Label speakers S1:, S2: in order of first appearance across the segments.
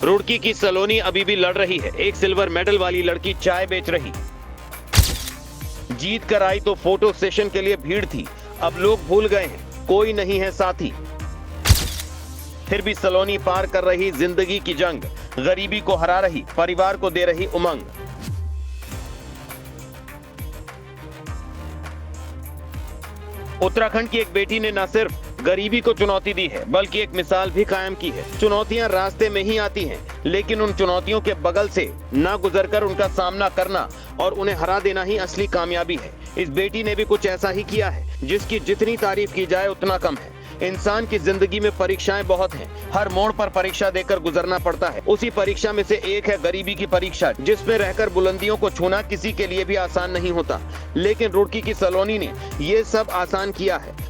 S1: रुड़की की सलोनी अभी भी लड़ रही है। एक सिल्वर मेडल वाली लड़की चाय बेच रही। जीत कर आई तो फोटो सेशन के लिए भीड़ थी। अब लोग भूल गए हैं, कोई नहीं है साथी। फिर भी सलोनी पार कर रही जिंदगी की जंग, गरीबी को हरा रही, परिवार को दे रही उमंग। उत्तराखंड की एक बेटी ने न सिर्फ गरीबी को चुनौती दी है, बल्कि एक मिसाल भी कायम की है। चुनौतियां रास्ते में ही आती हैं, लेकिन उन चुनौतियों के बगल से न गुजरकर उनका सामना करना और उन्हें हरा देना ही असली कामयाबी है। इस बेटी ने भी कुछ ऐसा ही किया है, जिसकी जितनी तारीफ की जाए उतना कम है। इंसान की जिंदगी में परीक्षाएं बहुत हैं, हर मोड़ पर परीक्षा देकर गुजरना पड़ता है। उसी परीक्षा में से एक है गरीबी की परीक्षा, जिसमें रहकर बुलंदियों को छूना किसी के लिए भी आसान नहीं होता। लेकिन रुड़की की सलोनी ने ये सब आसान किया है।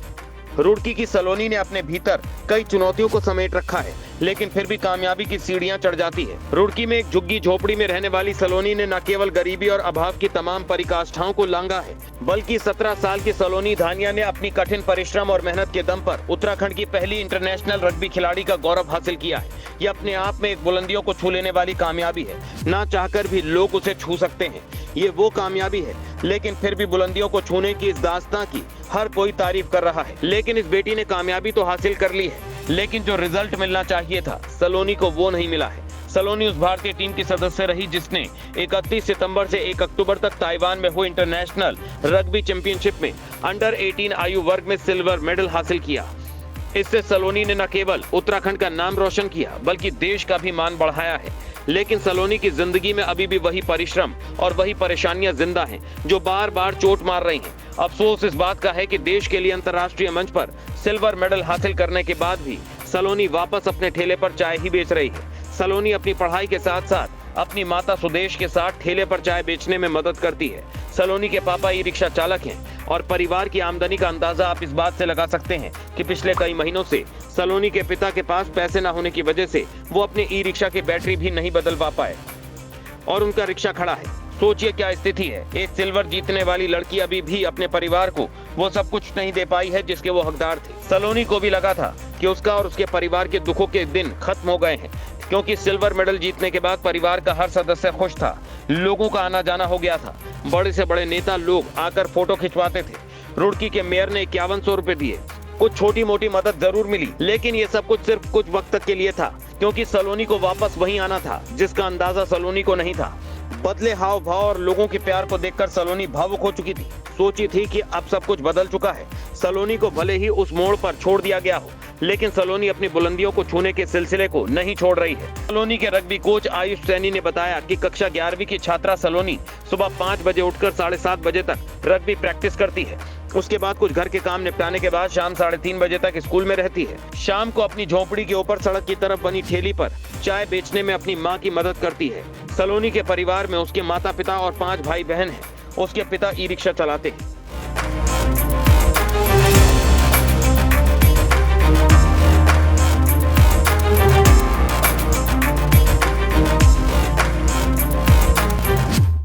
S1: रुड़की की सलोनी ने अपने भीतर कई चुनौतियों को समेट रखा है, लेकिन फिर भी कामयाबी की सीढ़ियां चढ़ जाती है। रुड़की में एक झुग्गी झोपड़ी में रहने वाली सलोनी ने न केवल गरीबी और अभाव की तमाम परिकाष्ठाओं को लांघा है, बल्कि 17 साल की सलोनी धानिया ने अपनी कठिन परिश्रम और मेहनत के दम पर उत्तराखंड की पहली इंटरनेशनल रग्बी खिलाड़ी का गौरव हासिल किया है। ये अपने आप में एक बुलंदियों को छू लेने वाली कामयाबी है। ना चाहकर भी लोग उसे छू सकते हैं। ये वो कामयाबी है, लेकिन फिर भी बुलंदियों को छूने की इस दास्तां की हर कोई तारीफ कर रहा है। लेकिन इस बेटी ने कामयाबी तो हासिल कर ली है, लेकिन जो रिजल्ट मिलना चाहिए था सलोनी को वो नहीं मिला है। सलोनी उस भारतीय टीम की सदस्य रही जिसने 31 सितंबर से 1 अक्टूबर तक ताइवान में हुई इंटरनेशनल रग्बी चैंपियनशिप में अंडर 18 आयु वर्ग में सिल्वर मेडल हासिल किया। इससे सलोनी ने न केवल उत्तराखंड का नाम रोशन किया, बल्कि देश का भी मान बढ़ाया है। लेकिन सलोनी की जिंदगी में अभी भी वही परिश्रम और वही परेशानियां जिंदा हैं, जो बार बार चोट मार रही हैं। अफसोस इस बात का है कि देश के लिए अंतर्राष्ट्रीय मंच पर सिल्वर मेडल हासिल करने के बाद भी सलोनी वापस अपने ठेले पर चाय ही बेच रही है। सलोनी अपनी पढ़ाई के साथ साथ अपनी माता सुदेश के साथ ठेले पर चाय बेचने में मदद करती है। सलोनी के पापा ई रिक्शा चालक हैं और परिवार की आमदनी का अंदाजा आप इस बात से लगा सकते हैं कि पिछले कई महीनों से सलोनी के पिता के पास पैसे न होने की वजह से वो अपने ई रिक्शा की बैटरी भी नहीं बदलवा पाए और उनका रिक्शा खड़ा है। सोचिए क्या स्थिति है। एक सिल्वर जीतने वाली लड़की अभी भी अपने परिवार को वो सब कुछ नहीं दे पाई है जिसके वो हकदार थे। सलोनी को भी लगा था कि उसका और उसके परिवार के दुखों के दिन खत्म हो गए हैं, क्योंकि सिल्वर मेडल जीतने के बाद परिवार का हर सदस्य खुश था। लोगों का आना जाना हो गया था। बड़े से बड़े नेता लोग आकर फोटो खिंचवाते थे। रुड़की के मेयर ने 5100 रुपए दिए। कुछ छोटी मोटी मदद जरूर मिली, लेकिन ये सब कुछ सिर्फ कुछ वक्त तक के लिए था, क्योंकि सलोनी को वापस वहीं आना था जिसका अंदाजा सलोनी को नहीं था। बदले हाव भाव और लोगों के प्यार को देखकर सलोनी भावुक हो चुकी थी। सोची थी कि अब सब कुछ बदल चुका है। सलोनी को भले ही उस मोड़ पर छोड़ दिया गया हो, लेकिन सलोनी अपनी बुलंदियों को छूने के सिलसिले को नहीं छोड़ रही है। सलोनी के रग्बी कोच आयुष सैनी ने बताया कि कक्षा 11वीं की छात्रा सलोनी सुबह 5 बजे उठकर 7:30 बजे तक रग्बी प्रैक्टिस करती है। उसके बाद कुछ घर के काम निपटाने के बाद शाम 3:30 बजे तक स्कूल में रहती है। शाम को अपनी झोपड़ी के ऊपर सड़क की तरफ बनी ठेली पर चाय बेचने में अपनी मां की मदद करती है। सलोनी के परिवार में उसके माता पिता और 5 भाई बहन हैं। उसके पिता ई रिक्शा चलाते हैं।